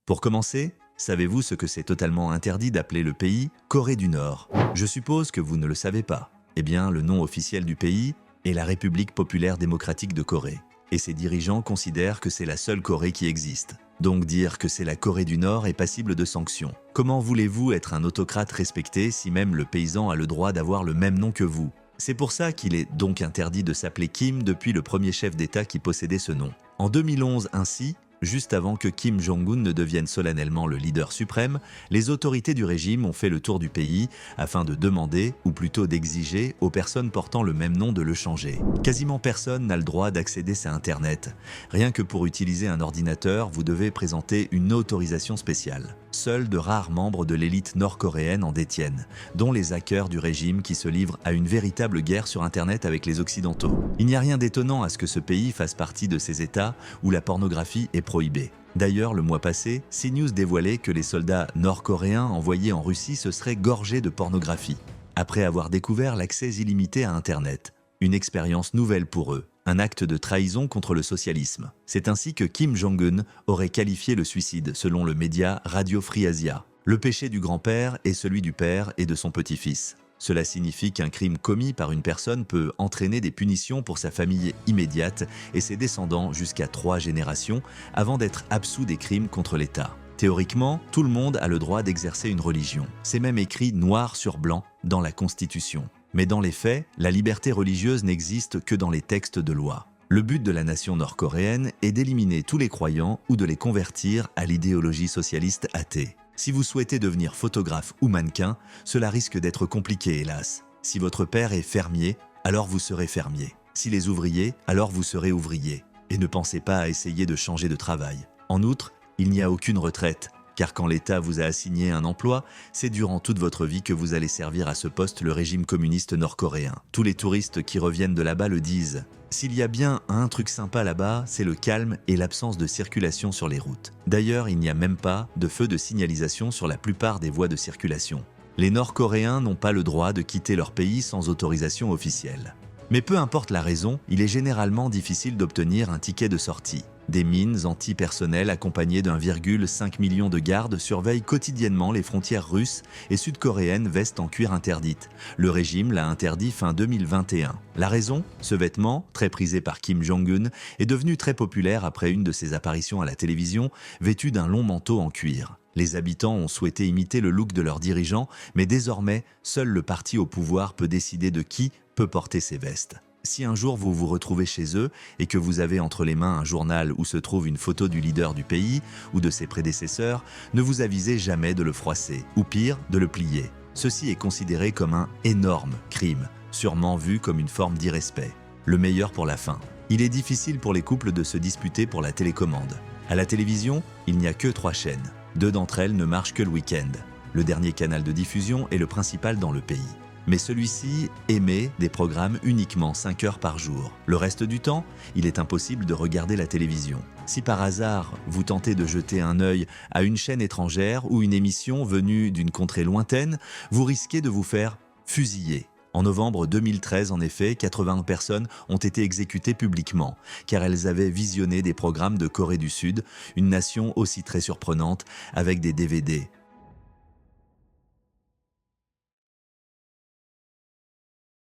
Pour commencer, savez-vous ce que c'est totalement interdit d'appeler le pays Corée du Nord? Je suppose que vous ne le savez pas. Eh bien, le nom officiel du pays est la République populaire démocratique de Corée. Et ses dirigeants considèrent que c'est la seule Corée qui existe. Donc dire que c'est la Corée du Nord est passible de sanctions. Comment voulez-vous être un autocrate respecté si même le paysan a le droit d'avoir le même nom que vous? C'est pour ça qu'il est donc interdit de s'appeler Kim depuis le premier chef d'État qui possédait ce nom. En 2011 ainsi, juste avant que Kim Jong-un ne devienne solennellement le leader suprême, les autorités du régime ont fait le tour du pays afin de demander, ou plutôt d'exiger, aux personnes portant le même nom de le changer. Quasiment personne n'a le droit d'accéder à Internet. Rien que pour utiliser un ordinateur, vous devez présenter une autorisation spéciale. Seuls de rares membres de l'élite nord-coréenne en détiennent, dont les hackers du régime qui se livrent à une véritable guerre sur Internet avec les Occidentaux. Il n'y a rien d'étonnant à ce que ce pays fasse partie de ces États où la pornographie est prohibée. D'ailleurs, le mois passé, CNews dévoilait que les soldats nord-coréens envoyés en Russie se seraient gorgés de pornographie, après avoir découvert l'accès illimité à Internet. Une expérience nouvelle pour eux, un acte de trahison contre le socialisme. C'est ainsi que Kim Jong-un aurait qualifié le suicide, selon le média Radio Free Asia. Le péché du grand-père est celui du père et de son petit-fils. Cela signifie qu'un crime commis par une personne peut entraîner des punitions pour sa famille immédiate et ses descendants jusqu'à 3 générations avant d'être absous des crimes contre l'État. Théoriquement, tout le monde a le droit d'exercer une religion. C'est même écrit noir sur blanc dans la Constitution. Mais dans les faits, la liberté religieuse n'existe que dans les textes de loi. Le but de la nation nord-coréenne est d'éliminer tous les croyants ou de les convertir à l'idéologie socialiste athée. Si vous souhaitez devenir photographe ou mannequin, cela risque d'être compliqué, hélas. Si votre père est fermier, alors vous serez fermier. S'il est ouvrier, alors vous serez ouvrier. Et ne pensez pas à essayer de changer de travail. En outre, il n'y a aucune retraite, car quand l'État vous a assigné un emploi, c'est durant toute votre vie que vous allez servir à ce poste le régime communiste nord-coréen. Tous les touristes qui reviennent de là-bas le disent. S'il y a bien un truc sympa là-bas, c'est le calme et l'absence de circulation sur les routes. D'ailleurs, il n'y a même pas de feu de signalisation sur la plupart des voies de circulation. Les Nord-Coréens n'ont pas le droit de quitter leur pays sans autorisation officielle. Mais peu importe la raison, il est généralement difficile d'obtenir un ticket de sortie. Des mines anti-personnel accompagnées d'1,5 million de gardes surveillent quotidiennement les frontières russes et sud-coréennes vestes en cuir interdite. Le régime l'a interdit fin 2021. La raison? Ce vêtement, très prisé par Kim Jong-un, est devenu très populaire après une de ses apparitions à la télévision, vêtu d'un long manteau en cuir. Les habitants ont souhaité imiter le look de leurs dirigeants, mais désormais, seul le parti au pouvoir peut décider de qui peut porter ces vestes. Si un jour vous vous retrouvez chez eux et que vous avez entre les mains un journal où se trouve une photo du leader du pays ou de ses prédécesseurs, ne vous avisez jamais de le froisser, ou pire, de le plier. Ceci est considéré comme un énorme crime, sûrement vu comme une forme d'irrespect. Le meilleur pour la fin. Il est difficile pour les couples de se disputer pour la télécommande. À la télévision, il n'y a que 3 chaînes. 2 d'entre elles ne marchent que le week-end. Le dernier canal de diffusion est le principal dans le pays. Mais celui-ci émet des programmes uniquement 5 heures par jour. Le reste du temps, il est impossible de regarder la télévision. Si par hasard, vous tentez de jeter un œil à une chaîne étrangère ou une émission venue d'une contrée lointaine, vous risquez de vous faire fusiller. En novembre 2013, en effet, 80 personnes ont été exécutées publiquement, car elles avaient visionné des programmes de Corée du Sud, une nation aussi très surprenante, avec des DVD.